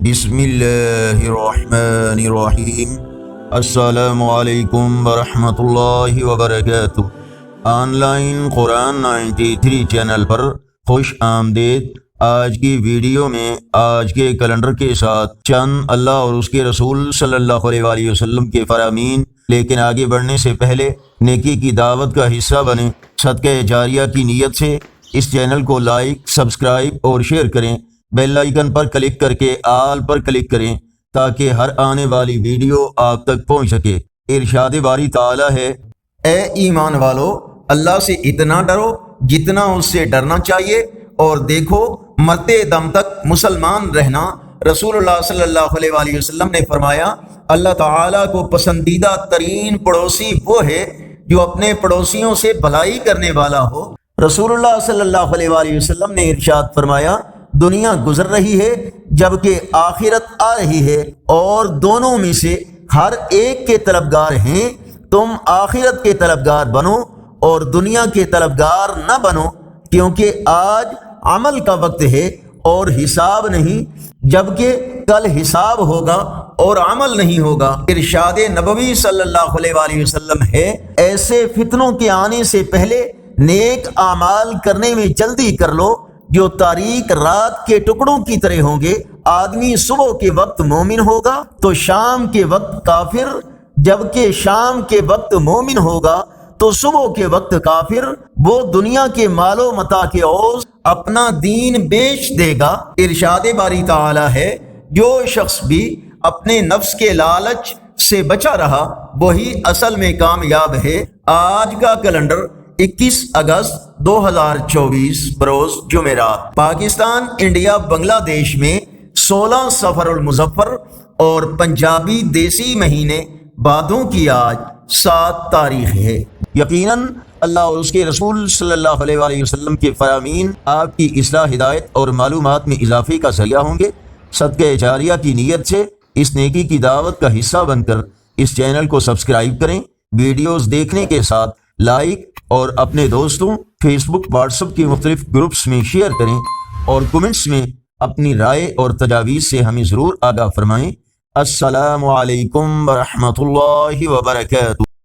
بسم اللہ الرحمن الرحیم۔ السلام علیکم ورحمۃ اللہ وبرکاتہ۔ آن لائن قرآن 93 چینل پر خوش آمدید۔ آج کی ویڈیو میں آج کے کیلنڈر کے ساتھ چند اللہ اور اس کے رسول صلی اللہ علیہ وآلہ وسلم کے فرامین، لیکن آگے بڑھنے سے پہلے نیکی کی دعوت کا حصہ بنیں۔ صدقہ جاریہ کی نیت سے اس چینل کو لائک، سبسکرائب اور شیئر کریں۔ بیل آئیکن پر کلک کر کے آل پر کلک کریں تاکہ ہر آنے والی ویڈیو آپ تک پہنچ سکے۔ ارشاد باری تعالی ہے، اے ایمان والو، اللہ سے اتنا ڈرو جتنا اس سے ڈرنا چاہیے، اور دیکھو مرتے دم تک مسلمان رہنا۔ رسول اللہ صلی اللہ علیہ وآلہ وسلم نے فرمایا، اللہ تعالیٰ کو پسندیدہ ترین پڑوسی وہ ہے جو اپنے پڑوسیوں سے بھلائی کرنے والا ہو۔ رسول اللہ صلی اللہ علیہ وآلہ وسلم نے ارشاد فرمایا، دنیا گزر رہی ہے جبکہ آخرت آ رہی ہے، اور دونوں میں سے ہر ایک کے طلبگار ہیں۔ تم آخرت کے طلبگار بنو اور دنیا کے طلبگار نہ بنو، کیونکہ آج عمل کا وقت ہے اور حساب نہیں، جبکہ کل حساب ہوگا اور عمل نہیں ہوگا۔ ارشاد نبوی صلی اللہ علیہ وآلہ وسلم ہے، ایسے فتنوں کے آنے سے پہلے نیک اعمال کرنے میں جلدی کر لو جو تاریک رات کے ٹکڑوں کی طرح ہوں گے۔ آدمی صبح کے وقت مومن ہوگا تو شام کے وقت کافر، جبکہ شام کے وقت مومن ہوگا تو صبح کے وقت کافر۔ وہ دنیا کے مال و متاع کے عوض اپنا دین بیچ دے گا۔ ارشاد باری تعالی ہے، جو شخص بھی اپنے نفس کے لالچ سے بچا رہا وہی اصل میں کامیاب ہے۔ آج کا کیلنڈر 21 اگست 2024 بروز جمعرات۔ پاکستان، انڈیا، بنگلہ دیش میں 16 صفر المظفر اور پنجابی دیسی مہینے بادوں کی آج 7 تاریخ ہے۔ یقیناً اللہ اور اس کے رسول صلی اللہ علیہ وآلہ وسلم کے فرامین آپ کی اصلاح، ہدایت اور معلومات میں اضافے کا ذریعہ ہوں گے۔ صدقہ جاریہ کی نیت سے اس نیکی کی دعوت کا حصہ بن کر اس چینل کو سبسکرائب کریں۔ ویڈیوز دیکھنے کے ساتھ لائک اور اپنے دوستوں، فیس بک، واٹس ایپ کے مختلف گروپس میں شیئر کریں، اور کمنٹس میں اپنی رائے اور تجاویز سے ہمیں ضرور آگاہ فرمائیں۔ السلام علیکم ورحمۃ اللہ وبرکاتہ۔